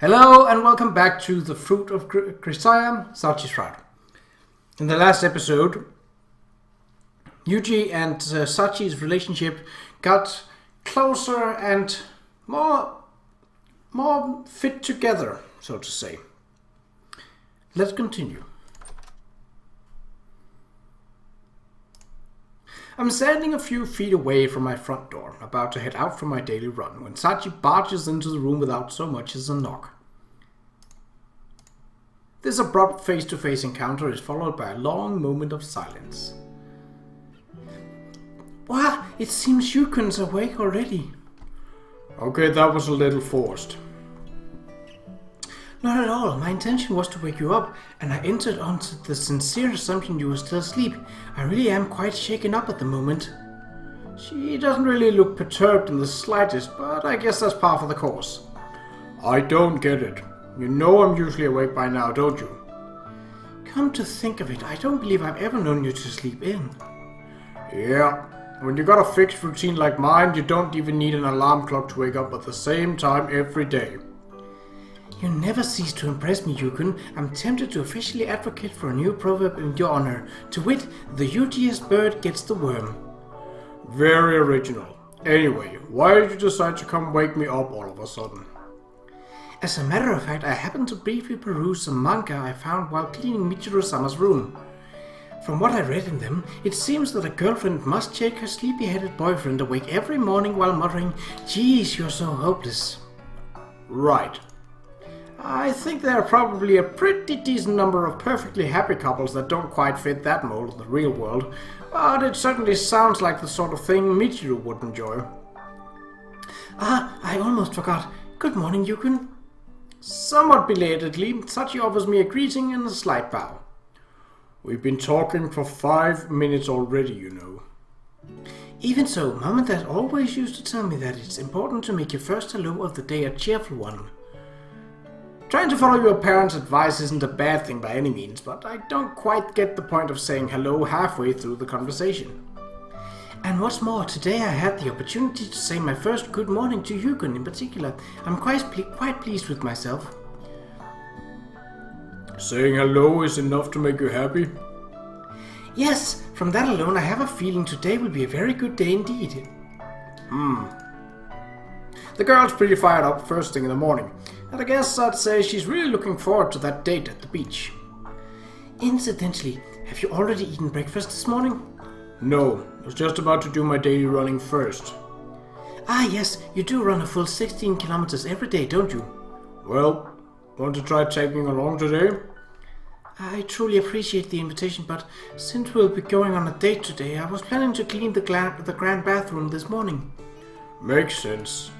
Hello and welcome back to the Fruit of Grisaia, Sachi's route. In the last episode, Yuuji and Sachi's relationship got closer and more fit together, so to say. Let's continue. I'm standing a few feet away from my front door, about to head out for my daily run, when Sachi barges into the room without so much as a knock. This abrupt face-to-face encounter is followed by a long moment of silence. Wow, it seems Yukun's awake already. Okay, that was a little forced. Not at all. My intention was to wake you up, and I entered onto the sincere assumption you were still asleep. I really am quite shaken up at the moment. She doesn't really look perturbed in the slightest, but I guess that's par for the course. I don't get it. You know I'm usually awake by now, don't you? Come to think of it, I don't believe I've ever known you to sleep in. Yeah, when you got a fixed routine like mine, you don't even need an alarm clock to wake up at the same time every day. You never cease to impress me, Yukun. I'm tempted to officially advocate for a new proverb in your honor. To wit, the hugest bird gets the worm. Very original. Anyway, why did you decide to come wake me up all of a sudden? As a matter of fact, I happened to briefly peruse some manga I found while cleaning Michiru-sama's room. From what I read in them, it seems that a girlfriend must shake her sleepy-headed boyfriend awake every morning while muttering, "Geez, you're so hopeless." Right. I think there are probably a pretty decent number of perfectly happy couples that don't quite fit that mold in the real world, but it certainly sounds like the sort of thing Michiru would enjoy. Ah, I almost forgot. Good morning, Yukun. Somewhat belatedly, Sachi offers me a greeting and a slight bow. We've been talking for 5 minutes already, you know. Even so, Mom and Dad always used to tell me that it's important to make your first hello of the day a cheerful one. Trying to follow your parents' advice isn't a bad thing by any means, but I don't quite get the point of saying hello halfway through the conversation. And what's more, today I had the opportunity to say my first good morning to Yukun in particular. I'm quite pleased with myself. Saying hello is enough to make you happy? Yes, from that alone I have a feeling today will be a very good day indeed. The girl's pretty fired up first thing in the morning, and I guess I'd say she's really looking forward to that date at the beach. Incidentally, have you already eaten breakfast this morning? No, I was just about to do my daily running first. Ah yes, you do run a full 16 kilometers every day, don't you? Well, want to try tagging along today? I truly appreciate the invitation, but since we'll be going on a date today, I was planning to clean the grand bathroom this morning. Makes sense.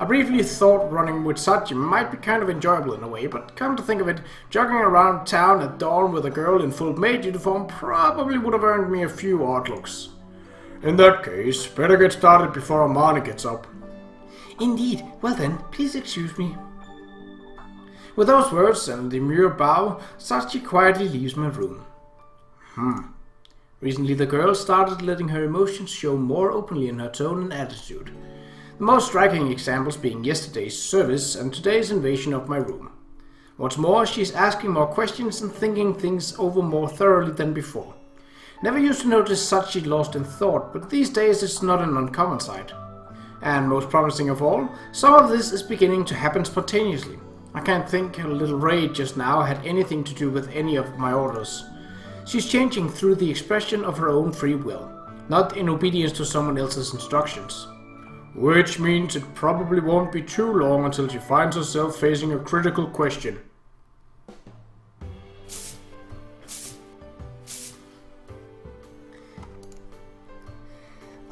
I briefly thought running with Sachi might be kind of enjoyable in a way, but come to think of it, jogging around town at dawn with a girl in full maid uniform probably would have earned me a few odd looks. In that case, better get started before Amani gets up. Indeed. Well then, please excuse me. With those words and a demure bow, Sachi quietly leaves my room. Recently the girl started letting her emotions show more openly in her tone and attitude. The most striking examples being yesterday's service and today's invasion of my room. What's more, she's asking more questions and thinking things over more thoroughly than before. Never used to notice Sachi lost in thought, but these days it's not an uncommon sight. And most promising of all, some of this is beginning to happen spontaneously. I can't think her little raid just now had anything to do with any of my orders. She's changing through the expression of her own free will, not in obedience to someone else's instructions. Which means it probably won't be too long until she finds herself facing a critical question.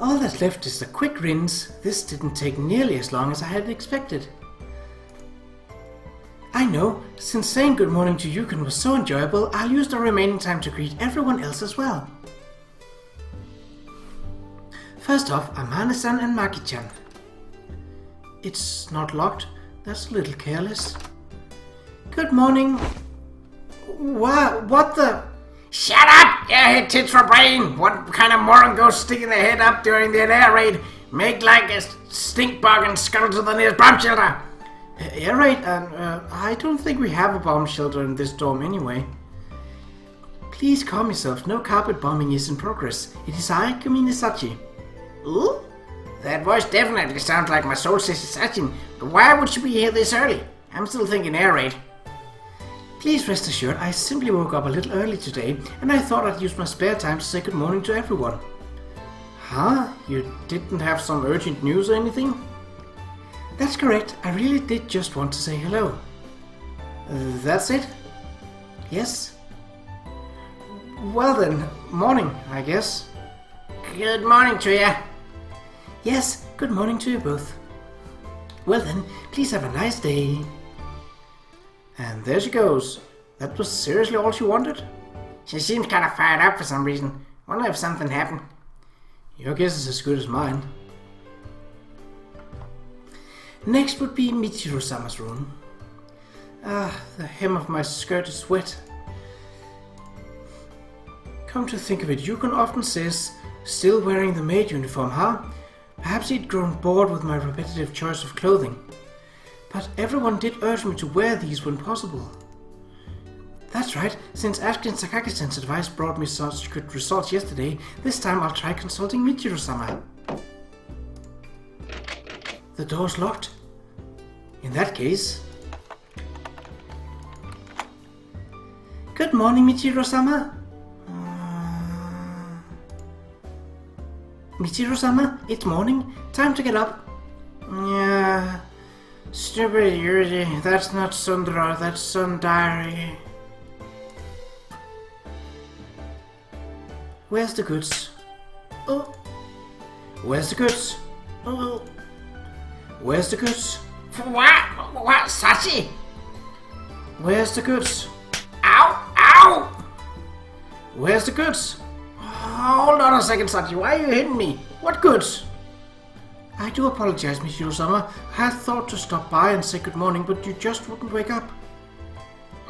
All that's left is a quick rinse. This didn't take nearly as long as I had expected. I know, since saying good morning to Yukun was so enjoyable, I'll use the remaining time to greet everyone else as well. First off, Amane-san and Maki-chan. It's not locked. That's a little careless. Good morning. Wow, what the... Shut up, you head tits for brain! What kind of moron goes sticking their head up during the air raid? Make like a stink bug and scuttle to the nearest bomb shelter! Yeah, right, and I don't think we have a bomb shelter in this dorm anyway. Please calm yourself, no carpet bombing is in progress. It is I, Sachi. Ooh? That voice definitely sounds like my soul sister Sachi, but why would she be here this early? I'm still thinking air raid. Please rest assured, I simply woke up a little early today, and I thought I'd use my spare time to say good morning to everyone. Huh? You didn't have some urgent news or anything? That's correct, I really did just want to say hello. That's it? Yes? Well then, morning, I guess. Good morning to ya. Yes, good morning to you both. Well then, please have a nice day. And there she goes. That was seriously all she wanted? She seems kind of fired up for some reason. Wonder if something happened. Your guess is as good as mine. Next would be Michiru-sama's room. The hem of my skirt is wet. Come to think of it, Yukon often says, still wearing the maid uniform, huh? Perhaps he'd grown bored with my repetitive choice of clothing. But everyone did urge me to wear these when possible. That's right, since asking Sakaki-san's advice brought me such good results yesterday, this time I'll try consulting Michiru-sama. The door's locked. In that case... Good morning, Michiru-sama. Michiru-sama, it's morning. Time to get up. Yeah... Stupid Yuuji, that's not tsundere, that's tsundere. Where's the goods? Oh. Where's the goods? Oh. Where's the goods? What? Sachi? Where's the goods? Ow! Ow! Where's the goods? Hold on a second, Sachi. Why are you hitting me? What goods? I do apologize, Michiru-sama. I had thought to stop by and say good morning, but you just wouldn't wake up.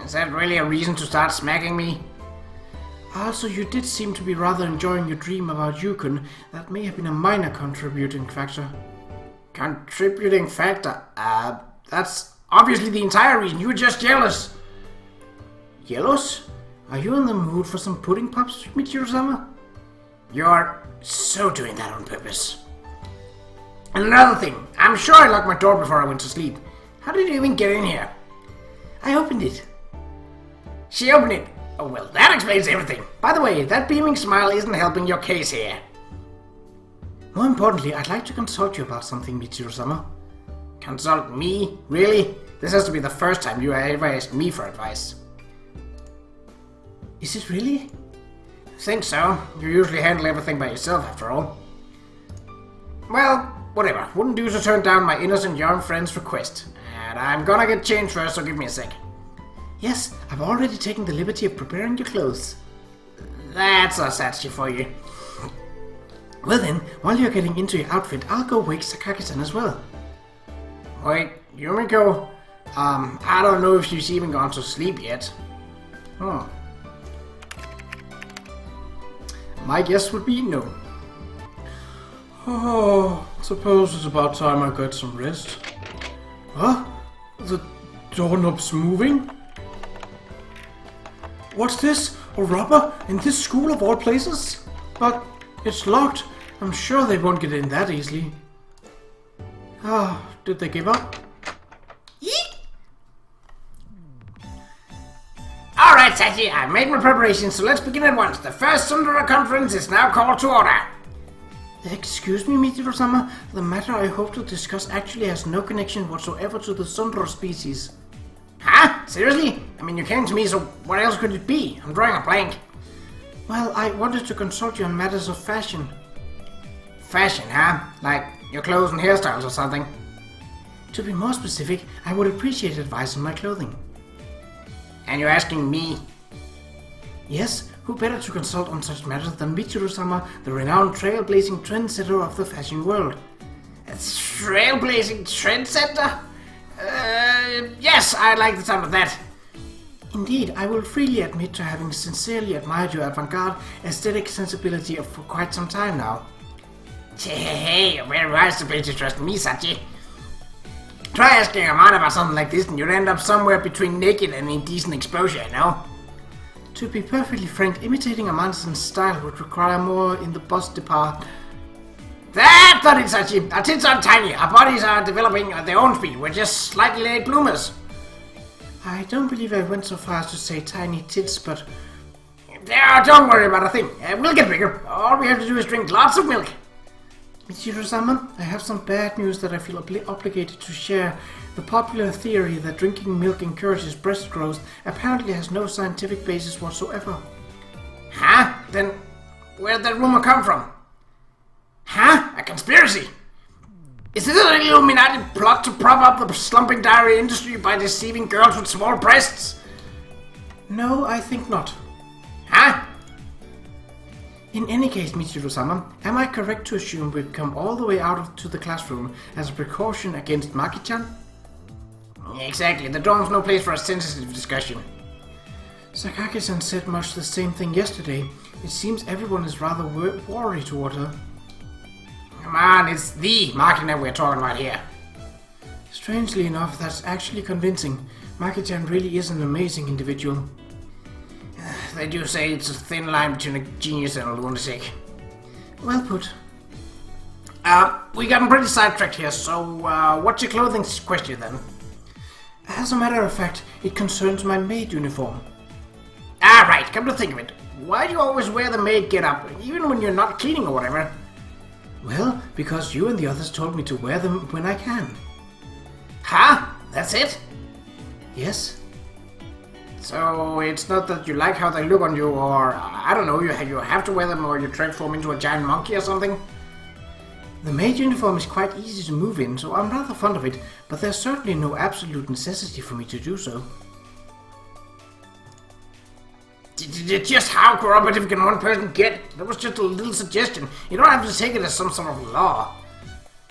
Is that really a reason to start smacking me? Also, you did seem to be rather enjoying your dream about Yukon. That may have been a minor contributing factor. Contributing factor? That's obviously the entire reason. You were just jealous. Jealous? Are you in the mood for some pudding pops, Michiru-sama? You're so doing that on purpose. And another thing, I'm sure I locked my door before I went to sleep. How did you even get in here? I opened it. She opened it? Oh well, that explains everything. By the way, that beaming smile isn't helping your case here. More importantly, I'd like to consult you about something, Michiru-sama. Consult me? Really? This has to be the first time you ever asked me for advice. Is it really? I think so. You usually handle everything by yourself, after all. Well, whatever. Wouldn't do to turn down my innocent young friend's request. And I'm gonna get changed first, so give me a sec. Yes, I've already taken the liberty of preparing your clothes. That's a Sachi for you. Well then, while you're getting into your outfit, I'll go wake Sakaki-san as well. Wait, Yumiko? I don't know if she's even gone to sleep yet. My guess would be no. Oh, suppose it's about time I got some rest. Huh? The doorknob's moving? What's this? A robber? In this school of all places? But it's locked. I'm sure they won't get in that easily. Did they give up? Yeet! Alright, Sachi, I've made my preparations, so let's begin at once. The first tsundere conference is now called to order. Excuse me, Michiru-sama. The matter I hope to discuss actually has no connection whatsoever to the tsundere species. Huh? Seriously? I mean, you came to me, so what else could it be? I'm drawing a blank. Well, I wanted to consult you on matters of fashion. Fashion, huh? Like your clothes and hairstyles or something? To be more specific, I would appreciate advice on my clothing. And you're asking me? Yes, who better to consult on such matters than Michiru-sama, the renowned trailblazing trendsetter of the fashion world. A trailblazing trendsetter? Yes, I like the sound of that. Indeed, I will freely admit to having sincerely admired your avant-garde aesthetic sensibility for quite some time now. Hey, you're very wise to place your trust in me, Sachi. Try asking a man about something like this and you'd end up somewhere between naked and indecent exposure, you know? To be perfectly frank, imitating a man's style would require more in the bust department. That's not it, Sachi. Our tits aren't tiny. Our bodies are developing at their own speed. We're just slightly late bloomers. I don't believe I went so far as to say tiny tits, but... Don't worry about a thing. We'll get bigger. All we have to do is drink lots of milk. Michiru-sama, I have some bad news that I feel obligated to share. The popular theory that drinking milk encourages breast growth apparently has no scientific basis whatsoever. Huh? Then where'd that rumor come from? Huh? A conspiracy? Is this an Illuminati plot to prop up the slumping dairy industry by deceiving girls with small breasts? No, I think not. Huh? In any case, Michiru-sama, am I correct to assume we've come all the way out to the classroom as a precaution against Maki-chan? Exactly. The dorm's no place for a sensitive discussion. Sakaki-san said much the same thing yesterday. It seems everyone is rather worried toward her. Come on, it's the Maki we're talking about here. Strangely enough, that's actually convincing. Maki-chan really is an amazing individual. They do say it's a thin line between a genius and a lunatic. Well put. We gotten pretty sidetracked here, so what's your clothing question then? As a matter of fact, it concerns my maid uniform. Ah, right, come to think of it. Why do you always wear the maid get-up, even when you're not cleaning or whatever? Well, because you and the others told me to wear them when I can. Huh? That's it? Yes. So it's not that you like how they look on you, or I don't know, you have to wear them or you transform into a giant monkey or something? The maid uniform is quite easy to move in, so I'm rather fond of it, but there's certainly no absolute necessity for me to do so. Just how cooperative can one person get? That was just a little suggestion. You don't have to take it as some sort of law.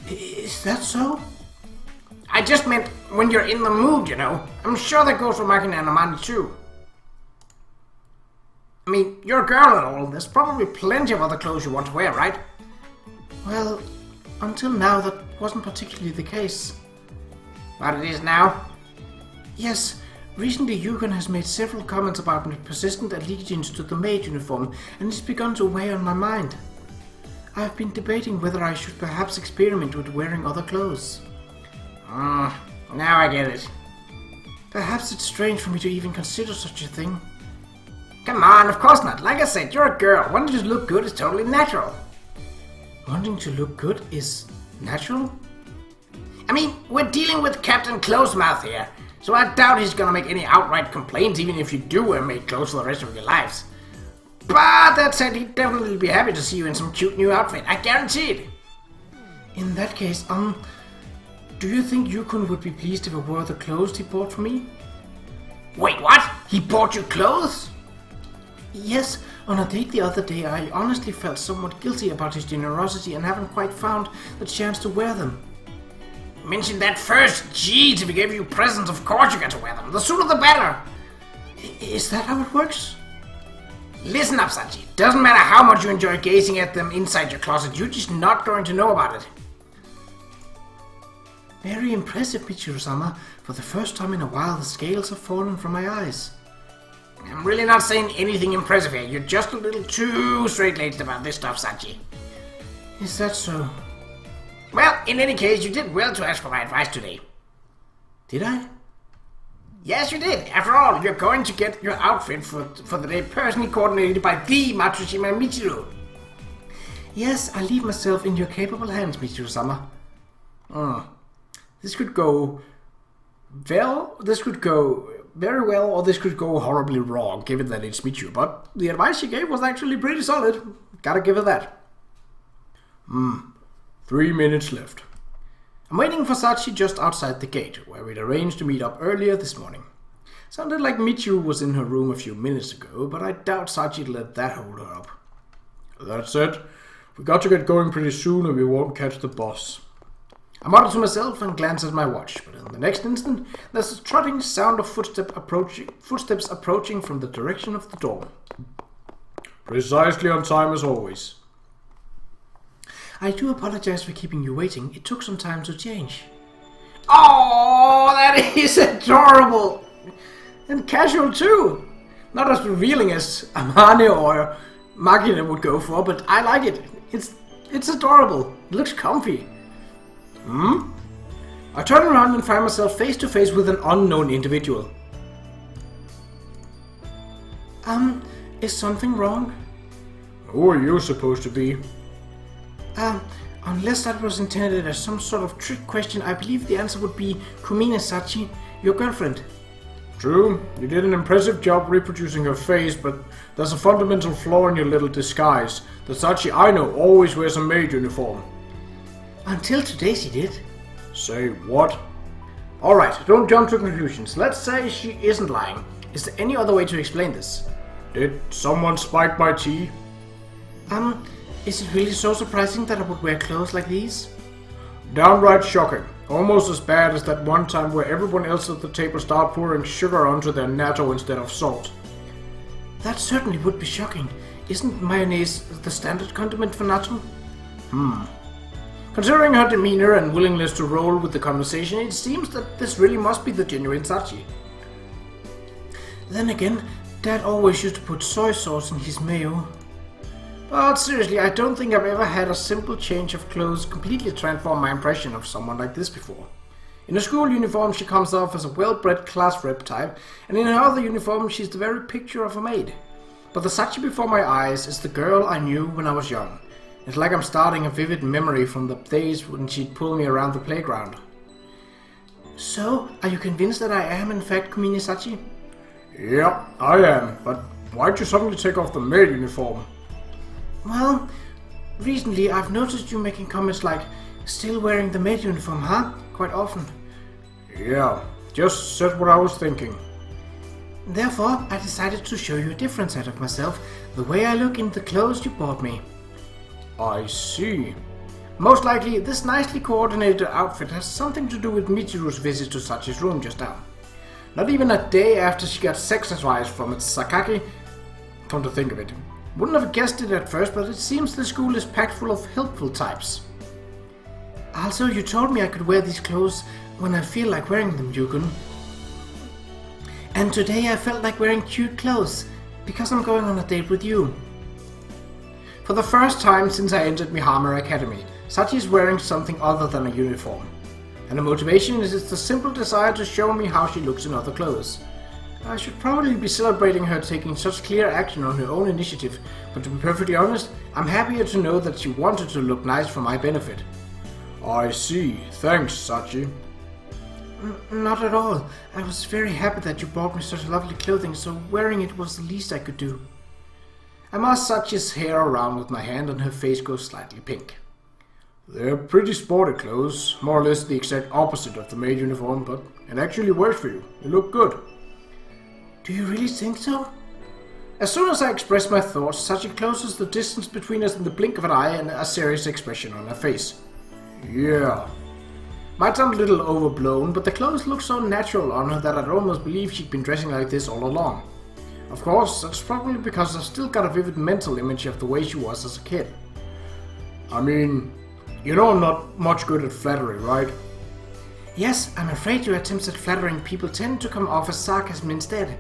Is that so? I just meant when you're in the mood, you know. I'm sure that goes for Maki and Amanda too. I mean, you're a girl and all. There's probably plenty of other clothes you want to wear, right? Well, until now that wasn't particularly the case. But it is now? Yes. Recently, Yukon has made several comments about my persistent allegiance to the maid uniform, and it's begun to weigh on my mind. I've been debating whether I should perhaps experiment with wearing other clothes. Now I get it. Perhaps it's strange for me to even consider such a thing. Come on, of course not. Like I said, you're a girl. Wanting to look good is totally natural. Wanting to look good is natural? I mean, we're dealing with Captain Closemouth here. So I doubt he's gonna make any outright complaints even if you do wear maid clothes for the rest of your lives. But that said, he'd definitely be happy to see you in some cute new outfit. I guarantee it. In that case, do you think Yukon would be pleased if I wore the clothes he bought for me? Wait, what? He bought you clothes? Yes, on a date the other day I honestly felt somewhat guilty about his generosity and haven't quite found the chance to wear them. Mention that first. Jeez, if he gave you presents, of course you got to wear them. The sooner the better. Is that how it works? Listen up, Sachi. Doesn't matter how much you enjoy gazing at them inside your closet, you're just not going to know about it. Very impressive, Michiru-sama. For the first time in a while, the scales have fallen from my eyes. I'm really not saying anything impressive here. You're just a little too straight-laced about this stuff, Sachi. Is that so? Well, in any case, you did well to ask for my advice today. Did I? Yes, you did. After all, you're going to get your outfit for the day personally coordinated by the Matsushima Michiru. Yes, I leave myself in your capable hands, Michiru-sama. This could go well, this could go very well, or this could go horribly wrong, given that it's Michiru. But the advice she gave was actually pretty solid. Gotta give her that. 3 minutes left. I'm waiting for Sachi just outside the gate, where we'd arranged to meet up earlier this morning. Sounded like Michiru was in her room a few minutes ago, but I doubt Sachi'd let that hold her up. That said, we got to get going pretty soon or we won't catch the bus. I mutter to myself and glance at my watch, but in the next instant, there's a trotting sound of footsteps approaching from the direction of the door. Precisely on time as always. I do apologize for keeping you waiting. It took some time to change. Oh, that is adorable! And casual too. Not as revealing as Amane or Magina would go for, but I like it. It's adorable. It looks comfy. I turn around and find myself face to face with an unknown individual. Is something wrong? Who are you supposed to be? Unless that was intended as some sort of trick question, I believe the answer would be Kumine Sachi, your girlfriend. True, you did an impressive job reproducing her face, but there's a fundamental flaw in your little disguise. The Sachi I know always wears a maid uniform. Until today she did. Say what? Alright, don't jump to conclusions. Let's say she isn't lying. Is there any other way to explain this? Did someone spike my tea? Is it really so surprising that I would wear clothes like these? Downright shocking. Almost as bad as that one time where everyone else at the table started pouring sugar onto their natto instead of salt. That certainly would be shocking. Isn't mayonnaise the standard condiment for natto? Considering her demeanor and willingness to roll with the conversation, it seems that this really must be the genuine Sachi. Then again, Dad always used to put soy sauce in his mayo. But seriously, I don't think I've ever had a simple change of clothes completely transform my impression of someone like this before. In a school uniform, she comes off as a well-bred class rep type, and in her other uniform, she's the very picture of a maid. But the Sachi before my eyes is the girl I knew when I was young. It's like I'm starting a vivid memory from the days when she'd pull me around the playground. So, are you convinced that I am in fact Kumine Sachi? Yeah, I am, but why'd you suddenly take off the maid uniform? Well, recently I've noticed you making comments like, still wearing the maid uniform, huh? Quite often. Yeah, just said what I was thinking. Therefore, I decided to show you a different side of myself, the way I look in the clothes you bought me. I see. Most likely, this nicely coordinated outfit has something to do with Michiru's visit to Sachi's room just now. Not even a day after she got sex advice from its Sakaki. Come to think of it. Wouldn't have guessed it at first, but it seems the school is packed full of helpful types. Also, you told me I could wear these clothes when I feel like wearing them, Yugun. And today I felt like wearing cute clothes, because I'm going on a date with you. For the first time since I entered Mihama Academy, Sachi is wearing something other than a uniform. And the motivation is the simple desire to show me how she looks in other clothes. I should probably be celebrating her taking such clear action on her own initiative, but to be perfectly honest, I'm happier to know that she wanted to look nice for my benefit. I see. Thanks, Sachi. Not at all. I was very happy that you bought me such lovely clothing, so wearing it was the least I could do. I mass Sachi's hair around with my hand and her face goes slightly pink. They're pretty sporty clothes, more or less the exact opposite of the maid uniform, but it actually works for you. You look good. Do you really think so? As soon as I express my thoughts, Sachi closes the distance between us in the blink of an eye and a serious expression on her face. Yeah. Might sound a little overblown, but the clothes look so natural on her that I'd almost believe she'd been dressing like this all along. Of course, that's probably because I've still got a vivid mental image of the way she was as a kid. I mean, you know I'm not much good at flattery, right? Yes, I'm afraid your attempts at flattering people tend to come off as sarcasm instead.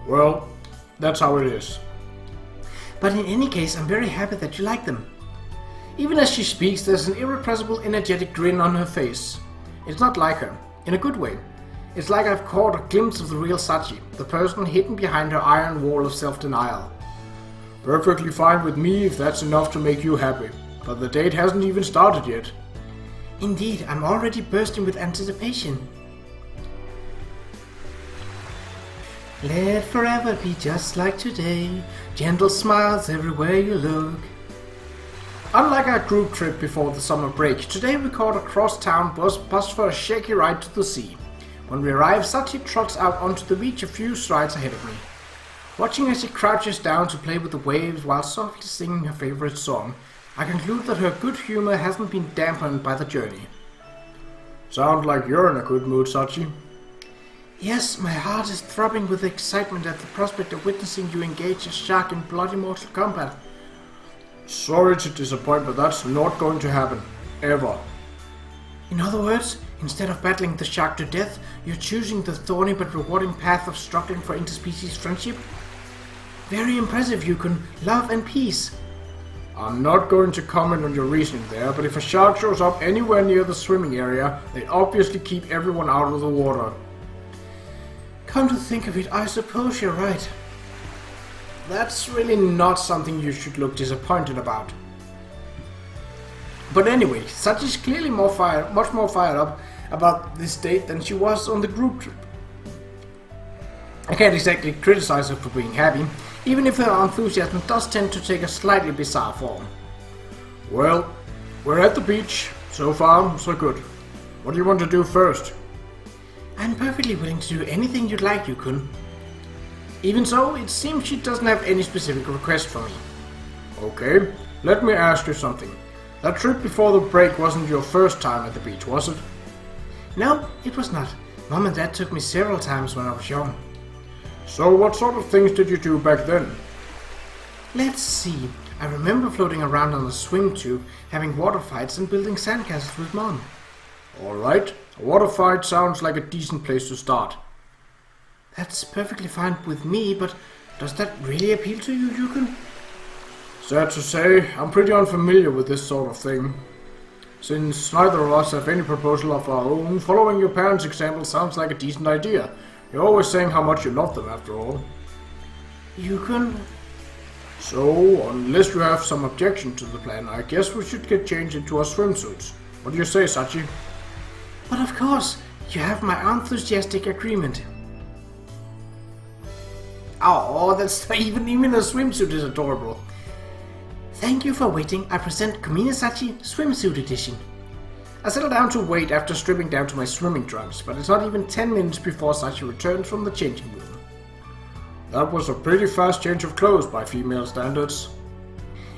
Well, that's how it is. But in any case, I'm very happy that you like them. Even as she speaks, there's an irrepressible, energetic grin on her face. It's not like her, in a good way. It's like I've caught a glimpse of the real Sachi, the person hidden behind her iron wall of self-denial. Perfectly fine with me if that's enough to make you happy, but the date hasn't even started yet. Indeed, I'm already bursting with anticipation. Let forever be just like today, gentle smiles everywhere you look. Unlike our group trip before the summer break, today we caught a cross-town bus for a shaky ride to the sea. When we arrive, Sachi trots out onto the beach a few strides ahead of me. Watching as she crouches down to play with the waves while softly singing her favorite song, I conclude that her good humor hasn't been dampened by the journey. Sounds like you're in a good mood, Sachi. Yes, my heart is throbbing with excitement at the prospect of witnessing you engage a shark in bloody Mortal Kombat. Sorry to disappoint, but that's not going to happen. Ever. In other words, instead of battling the shark to death, you're choosing the thorny but rewarding path of struggling for interspecies friendship? Very impressive, Yukon. Love and peace. I'm not going to comment on your reasoning there, but if a shark shows up anywhere near the swimming area, they obviously keep everyone out of the water. Come to think of it, I suppose you're right. That's really not something you should look disappointed about. But anyway, Sachi's clearly much more fired up about this date than she was on the group trip. I can't exactly criticize her for being happy, even if her enthusiasm does tend to take a slightly bizarre form. Well, we're at the beach. So far, so good. What do you want to do first? I'm perfectly willing to do anything you'd like, Yukon. Even so, it seems she doesn't have any specific request for me. Okay, let me ask you something. That trip before the break wasn't your first time at the beach, was it? No, it was not. Mom and Dad took me several times when I was young. So what sort of things did you do back then? Let's see. I remember floating around on a swim tube, having water fights and building sandcastles with Mom. Alright, a water fight sounds like a decent place to start. That's perfectly fine with me, but does that really appeal to you, Yukon? Sad to say, I'm pretty unfamiliar with this sort of thing. Since neither of us have any proposal of our own, following your parents' example sounds like a decent idea. You're always saying how much you love them after all. Yukon? So, unless you have some objection to the plan, I guess we should get changed into our swimsuits. What do you say, Sachi? But of course, you have my enthusiastic agreement. Oh, that's even a swimsuit is adorable. Thank you for waiting. I present Kumina Sachi Swimsuit Edition. I settle down to wait after stripping down to my swimming trunks, but it's not even 10 minutes before Sachi returns from the changing room. That was a pretty fast change of clothes by female standards.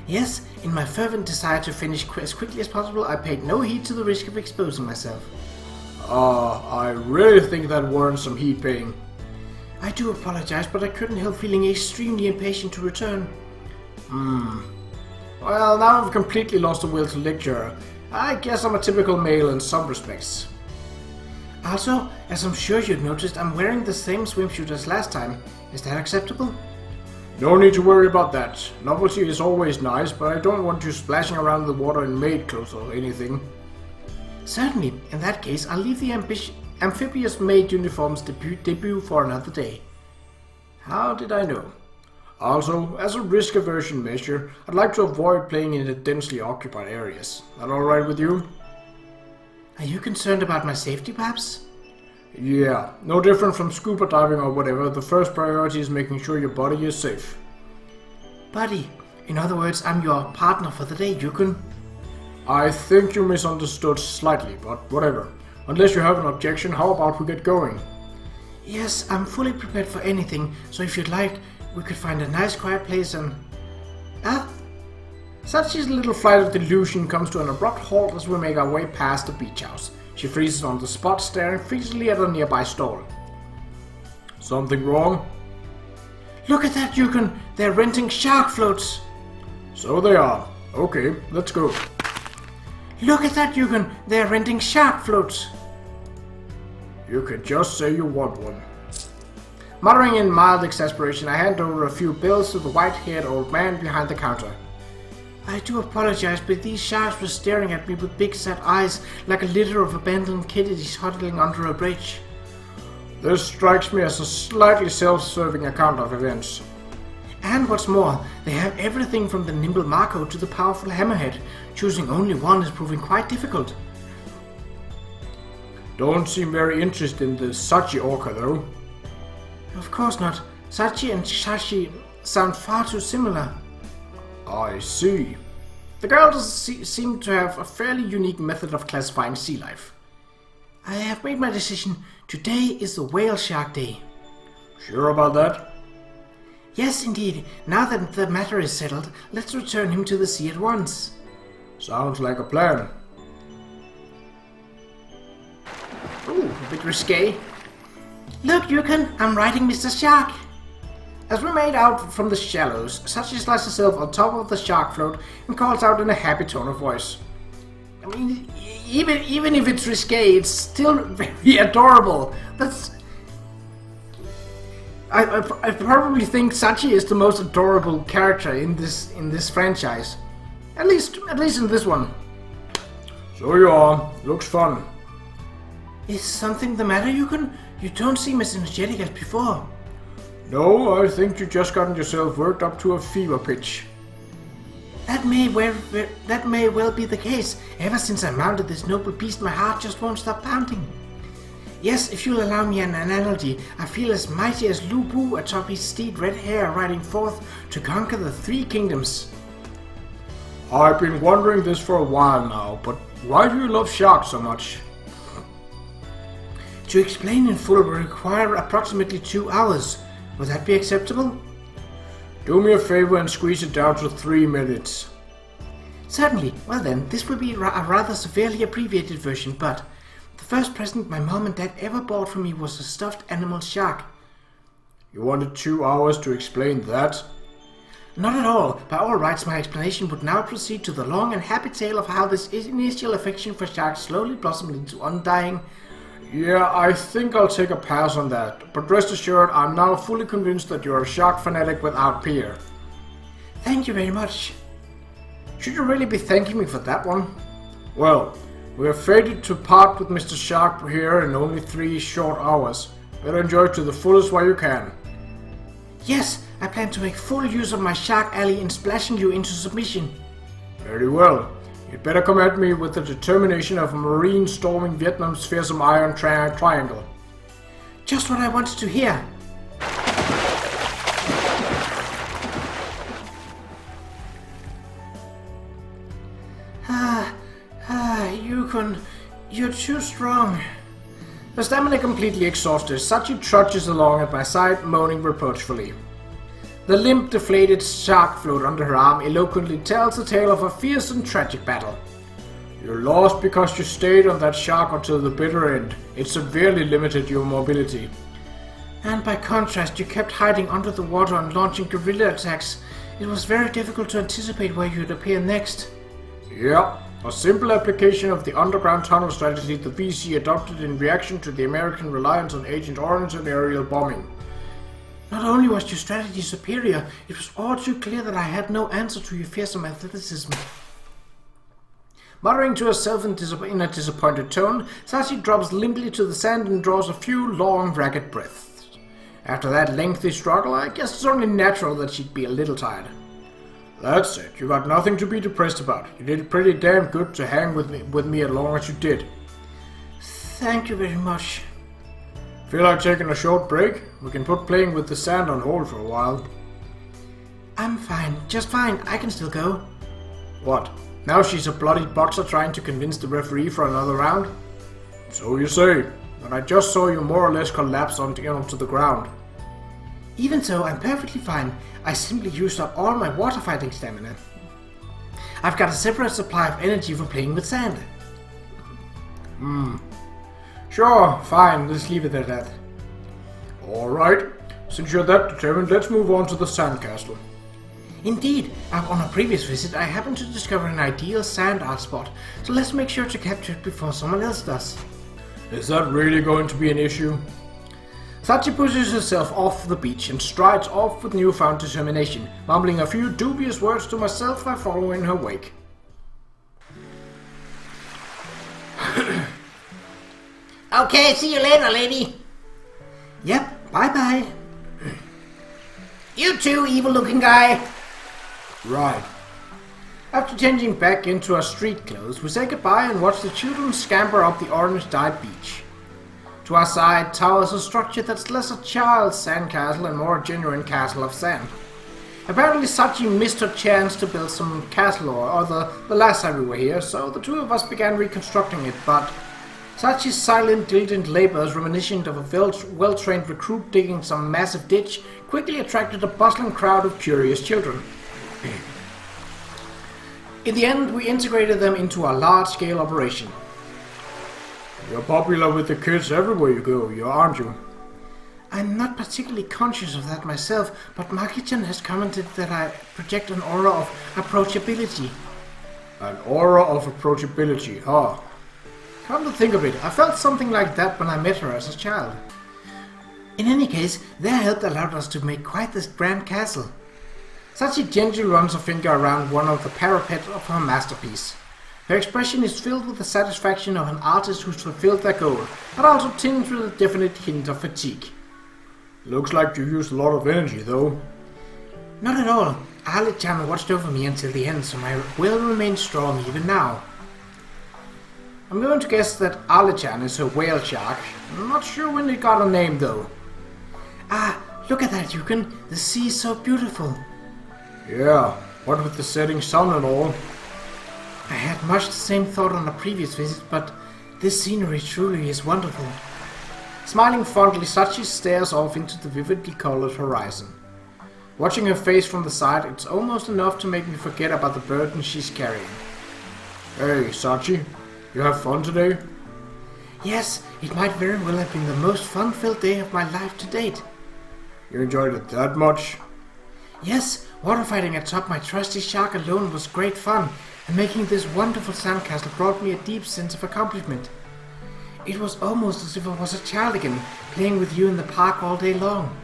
Yes, in my fervent desire to finish as quickly as possible, I paid no heed to the risk of exposing myself. I really think that warrants some heed paying. I do apologize, but I couldn't help feeling extremely impatient to return. Well, now I've completely lost the will to lecture her. I guess I'm a typical male in some respects. Also, as I'm sure you've noticed, I'm wearing the same swimsuit as last time. Is that acceptable? No need to worry about that. Novelty is always nice, but I don't want you splashing around the water in maid clothes or anything. Certainly. In that case, I'll leave the amphibious maid uniform's debut for another day. How did I know? Also, as a risk aversion measure, I'd like to avoid playing in the densely occupied areas. That alright with you? Are you concerned about my safety, perhaps? Yeah, no different from scuba diving or whatever. The first priority is making sure your body is safe. Buddy. In other words, I'm your partner for the day, Yukon. I think you misunderstood slightly, but whatever. Unless you have an objection, how about we get going? Yes, I'm fully prepared for anything, so if you'd like, we could find a nice quiet place and... Sachi's little flight of delusion comes to an abrupt halt as we make our way past the beach house. She freezes on the spot, staring fixedly at a nearby stall. Something wrong? Look at that, Yukon! They're renting shark floats! So they are. Okay, let's go. Look at that, Yukon! They're renting shark floats! You can just say you want one. Muttering in mild exasperation, I hand over a few bills to the white-haired old man behind the counter. I do apologize, but these sharks were staring at me with big sad eyes like a litter of abandoned kiddies huddling under a bridge. This strikes me as a slightly self-serving account of events. And what's more, they have everything from the nimble Marco to the powerful Hammerhead. Choosing only one is proving quite difficult. Don't seem very interested in the Sachi orca, though. Of course not. Sachi and Sachi sound far too similar. I see. The girl does seem to have a fairly unique method of classifying sea life. I have made my decision. Today is the whale shark day. Sure about that? Yes, indeed. Now that the matter is settled, let's return him to the sea at once. Sounds like a plan. Ooh, a bit risque. Look, Yukon, I'm riding Mr. Shark. As we made out from the shallows, Sachi slides herself on top of the shark float and calls out in a happy tone of voice. I mean, even if it's risque, it's still very adorable. I probably think Sachi is the most adorable character in this franchise. At least in this one. So you are. Looks fun. Is something the matter, Yukon? You don't seem as energetic as before. No, I think you just gotten yourself worked up to a fever pitch. That may well be the case. Ever since I mounted this noble beast, my heart just won't stop pounding. Yes, if you'll allow me an analogy, I feel as mighty as Lu Bu atop his steed Red Hare riding forth to conquer the three kingdoms. I've been wondering this for a while now, but why do you love sharks so much? To explain in full will require approximately 2 hours. Would that be acceptable? Do me a favor and squeeze it down to 3 minutes. Certainly. Well then, this will be a rather severely abbreviated version, but the first present my mom and dad ever bought for me was a stuffed animal shark. You wanted 2 hours to explain that? Not at all. By all rights, my explanation would now proceed to the long and happy tale of how this initial affection for sharks slowly blossomed into undying... Yeah, I think I'll take a pass on that, but rest assured I'm now fully convinced that you're a shark fanatic without peer. Thank you very much. Should you really be thanking me for that one? Well, we are fated to part with Mr. Shark here in only 3 short hours. Better enjoy it to the fullest while you can. Yes, I plan to make full use of my shark alley in splashing you into submission. Very well. You'd better come at me with the determination of a marine storming Vietnam's fearsome iron triangle. Just what I wanted to hear. Yukon, you're too strong. Her stamina completely exhausted, Sachi trudges along at my side, moaning reproachfully. The limp, deflated shark float under her arm eloquently tells the tale of a fierce and tragic battle. You lost because you stayed on that shark until the bitter end. It severely limited your mobility. And by contrast, you kept hiding under the water and launching guerrilla attacks. It was very difficult to anticipate where you'd appear next. Yeah, a simple application of the underground tunnel strategy the VC adopted in reaction to the American reliance on Agent Orange and aerial bombing. Not only was your strategy superior, it was all too clear that I had no answer to your fearsome athleticism. Muttering to herself in a disappointed tone, Sachi drops limply to the sand and draws a few long, ragged breaths. After that lengthy struggle, I guess it's only natural that she'd be a little tired. That's it. You got nothing to be depressed about. You did pretty damn good to hang with me as long as you did. Thank you very much. Feel like taking a short break? We can put playing with the sand on hold for a while. I'm fine. Just fine. I can still go. What? Now she's a bloodied boxer trying to convince the referee for another round? So you say, but I just saw you more or less collapse onto the ground. Even so, I'm perfectly fine. I simply used up all my water fighting stamina. I've got a separate supply of energy for playing with sand. Sure, fine, let's leave it at that. Alright, since you're that determined, let's move on to the sandcastle. Indeed, on a previous visit I happened to discover an ideal sand art spot, so let's make sure to capture it before someone else does. Is that really going to be an issue? Sachi pushes herself off the beach and strides off with newfound determination, mumbling a few dubious words to myself while following in her wake. Okay, see you later, lady. Yep, bye-bye. You too, evil-looking guy. Right. After changing back into our street clothes, we say goodbye and watch the children scamper up the orange-dyed beach. To our side towers a structure that's less a child's sandcastle and more a genuine castle of sand. Apparently Sachi missed her chance to build some castle or the last time we were here, so the two of us began reconstructing it, but Sachi's silent, diligent labors, reminiscent of a well-trained recruit digging some massive ditch, quickly attracted a bustling crowd of curious children. In the end, we integrated them into our large-scale operation. You're popular with the kids everywhere you go, aren't you? I'm not particularly conscious of that myself, but Maki-chan has commented that I project an aura of approachability. An aura of approachability, huh? Come to think of it, I felt something like that when I met her as a child. In any case, their help allowed us to make quite this grand castle. Sachi gently runs her finger around one of the parapet of her masterpiece. Her expression is filled with the satisfaction of an artist who's fulfilled their goal, but also tinged with a definite hint of fatigue. Looks like you used a lot of energy, though. Not at all. Ali-chan watched over me until the end, so my will remains strong even now. I'm going to guess that Ali-chan is a whale shark. I'm not sure when it got a name, though. Ah, look at that, Yukon. The sea is so beautiful. Yeah, what with the setting sun and all. I had much the same thought on a previous visit, but this scenery truly is wonderful. Smiling fondly, Sachi stares off into the vividly colored horizon. Watching her face from the side, it's almost enough to make me forget about the burden she's carrying. Hey, Sachi, you have fun today? Yes, it might very well have been the most fun-filled day of my life to date. You enjoyed it that much? Yes, water fighting atop my trusty shark alone was great fun, and making this wonderful sandcastle brought me a deep sense of accomplishment. It was almost as if I was a child again, playing with you in the park all day long.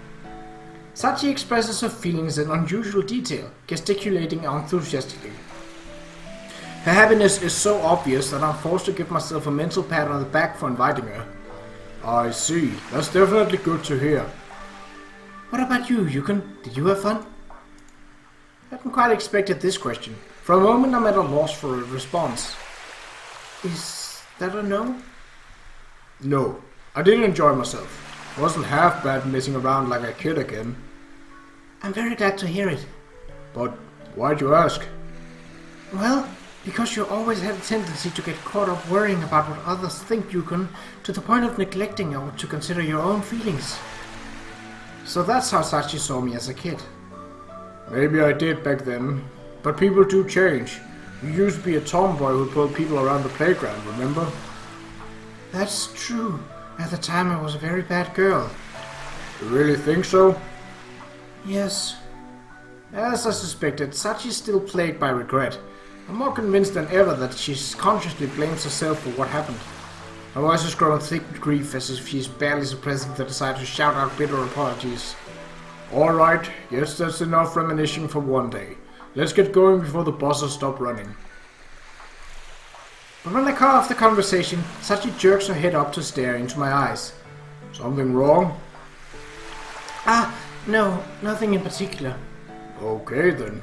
Sachi expresses her feelings in unusual detail, gesticulating enthusiastically. Her happiness is so obvious that I'm forced to give myself a mental pat on the back for inviting her. I see. That's definitely good to hear. What about you, Yukon? Did you have fun? I hadn't quite expected this question. For a moment I'm at a loss for a response. Is that a no? No, I didn't enjoy myself. It wasn't half bad messing around like a kid again. I'm very glad to hear it. But why'd you ask? Well, because you always had a tendency to get caught up worrying about what others think, Yukon, to the point of neglecting or to consider your own feelings. So that's how Sachi saw me as a kid. Maybe I did back then, but people do change. You used to be a tomboy who pulled people around the playground, remember? That's true. At the time I was a very bad girl. You really think so? Yes. As I suspected, Sachi's still plagued by regret. I'm more convinced than ever that she consciously blames herself for what happened. Her voice has grown thick with grief as if she's barely suppressing the desire to shout out bitter apologies. Alright, yes, that's enough reminiscing for one day. Let's get going before the bosses stop running. But when I cut off the conversation, Sachi jerks her head up to stare into my eyes. Something wrong? Ah, no, nothing in particular. Okay then.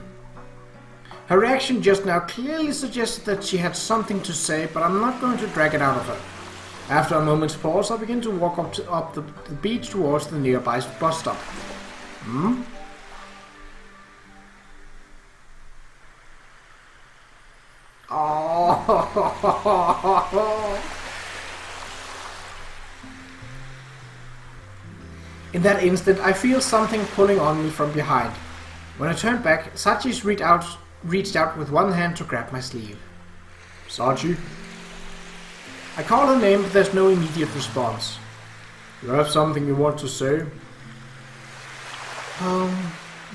Her reaction just now clearly suggested that she had something to say, but I'm not going to drag it out of her. After a moment's pause, I begin to walk up the beach towards the nearby bus stop. Oh. In that instant, I feel something pulling on me from behind. When I turn back, Sachi's reached out with one hand to grab my sleeve. Sachi? I call her name, but there's no immediate response. You have something you want to say?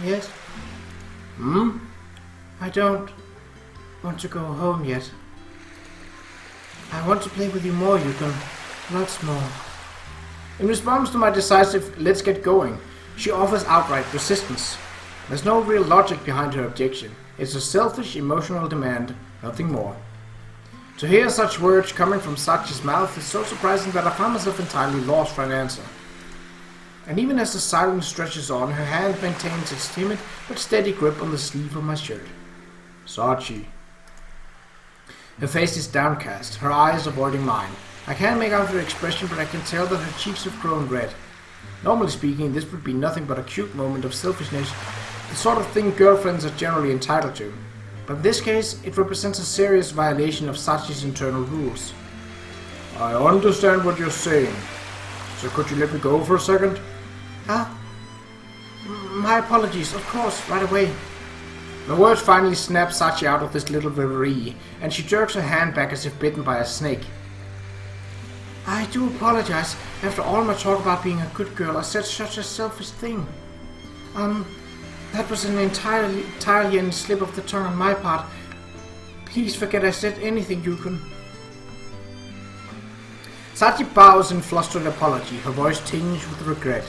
Yes? I don't want to go home yet. I want to play with you more, Yukon. Lots more. In response to my decisive, let's get going, she offers outright resistance. There's no real logic behind her objection. It's a selfish, emotional demand, nothing more. To hear such words coming from Sachi's mouth is so surprising that I find myself entirely lost for an answer. And even as the silence stretches on, her hand maintains its timid but steady grip on the sleeve of my shirt. Sachi. Her face is downcast, her eyes avoiding mine. I can't make out her expression, but I can tell that her cheeks have grown red. Normally speaking, this would be nothing but a cute moment of selfishness, the sort of thing girlfriends are generally entitled to. But in this case, it represents a serious violation of Sachi's internal rules. I understand what you're saying. So could you let me go for a second? My apologies, of course, right away. My words finally snap Sachi out of this little reverie, and she jerks her hand back as if bitten by a snake. I do apologize. After all my talk about being a good girl, I said such a selfish thing. That was an entirely a slip of the tongue on my part. Please forget I said anything, Yukon. Sachi bows in flustered apology, her voice tinged with regret.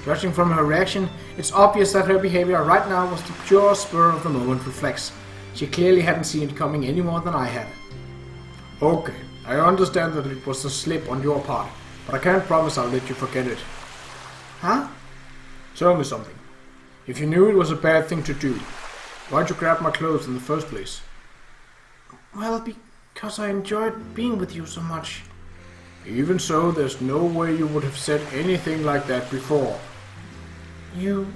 Judging from her reaction, it's obvious that her behavior right now was the pure spur of the moment reflex. She clearly hadn't seen it coming any more than I had. Okay, I understand that it was a slip on your part, but I can't promise I'll let you forget it. Huh? Tell me something. If you knew it was a bad thing to do, why'd you grab my clothes in the first place? Well, because I enjoyed being with you so much. Even so, there's no way you would have said anything like that before. You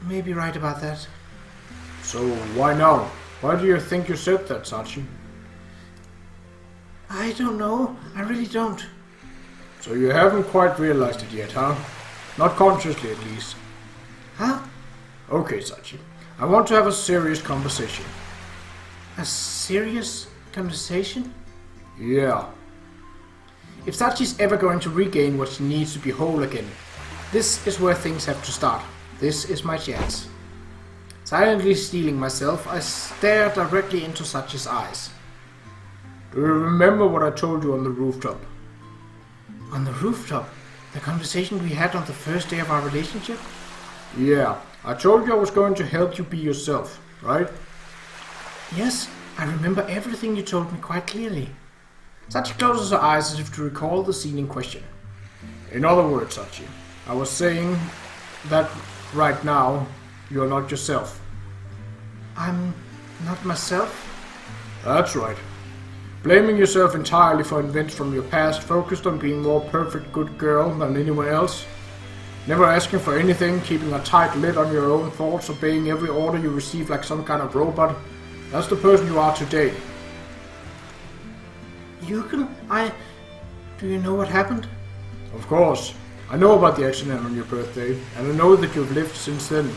may be right about that. So why now? Why do you think you said that, Sachi? I don't know. I really don't. So you haven't quite realized it yet, huh? Not consciously, at least. Huh? Okay, Sachi. I want to have a serious conversation. A serious conversation? Yeah. If Sachi's ever going to regain what she needs to be whole again, this is where things have to start. This is my chance. Silently steeling myself, I stare directly into Sachi's eyes. Do you remember what I told you on the rooftop? On the rooftop? The conversation we had on the first day of our relationship? Yeah, I told you I was going to help you be yourself, right? Yes, I remember everything you told me quite clearly. Sachi closes her eyes as if to recall the scene in question. In other words, Sachi, I was saying that right now, you're not yourself. I'm not myself? That's right. Blaming yourself entirely for events from your past, focused on being more perfect good girl than anyone else. Never asking for anything, keeping a tight lid on your own thoughts, obeying every order you receive like some kind of robot. That's the person you are today. Do you know what happened? Of course. I know about the accident on your birthday, and I know that you've lived since then.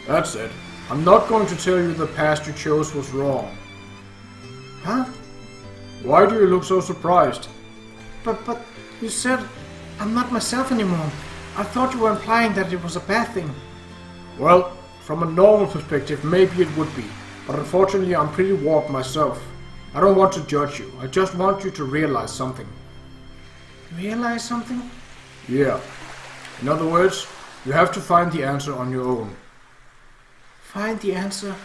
That's it. I'm not going to tell you the path you chose was wrong. Huh? Why do you look so surprised? But you said I'm not myself anymore. I thought you were implying that it was a bad thing. Well, from a normal perspective, maybe it would be. But unfortunately, I'm pretty warped myself. I don't want to judge you. I just want you to realize something. Realize something? Yeah. In other words, you have to find the answer on your own. Find the answer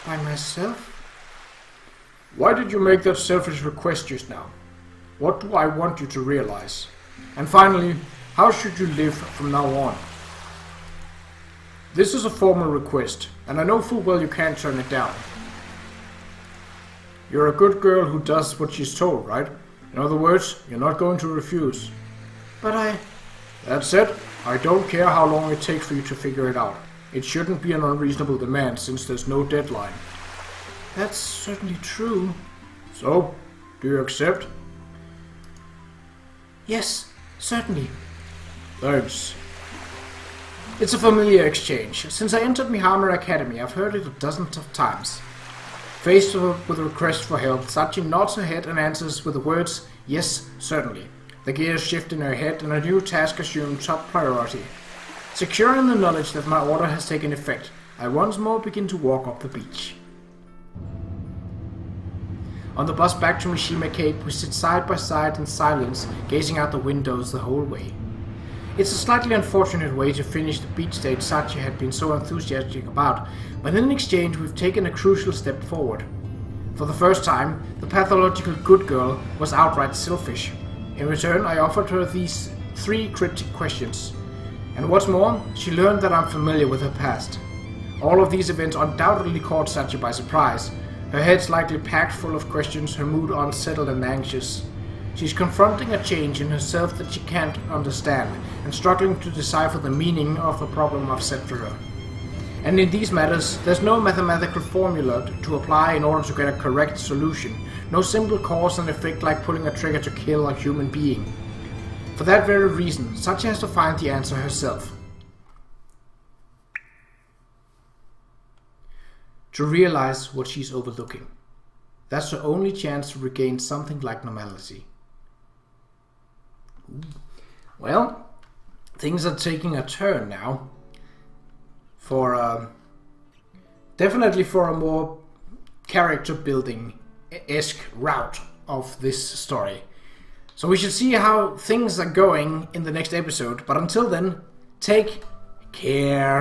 by myself? Why did you make that selfish request just now? What do I want you to realize? And finally, how should you live from now on? This is a formal request, and I know full well you can't turn it down. You're a good girl who does what she's told, right? In other words, you're not going to refuse. But That said, I don't care how long it takes for you to figure it out. It shouldn't be an unreasonable demand since there's no deadline. That's certainly true. So, do you accept? Yes, certainly. Thanks. It's a familiar exchange. Since I entered Mihama Academy, I've heard it dozens of times. Faced with a request for help, Sachi nods her head and answers with the words, "Yes, certainly." The gears shift in her head and a new task assumes top priority. Secure in the knowledge that my order has taken effect, I once more begin to walk up the beach. On the bus back to Mishima Cape, we sit side by side in silence, gazing out the windows the whole way. It's a slightly unfortunate way to finish the beach date Sachi had been so enthusiastic about, but in exchange we've taken a crucial step forward. For the first time, the pathological good girl was outright selfish. In return, I offered her these 3 cryptic questions. And what's more, she learned that I'm familiar with her past. All of these events undoubtedly caught Sachi by surprise. Her head slightly packed full of questions, her mood unsettled and anxious. She's confronting a change in herself that she can't understand, and struggling to decipher the meaning of the problem I've set for her. And in these matters, there's no mathematical formula to apply in order to get a correct solution. No simple cause and effect like pulling a trigger to kill a human being. For that very reason, Sachi has to find the answer herself. To realize what she's overlooking. That's her only chance to regain something like normality. Well, things are taking a turn now. Definitely for a more character building-esque route of this story. So we should see how things are going in the next episode. But until then, take care.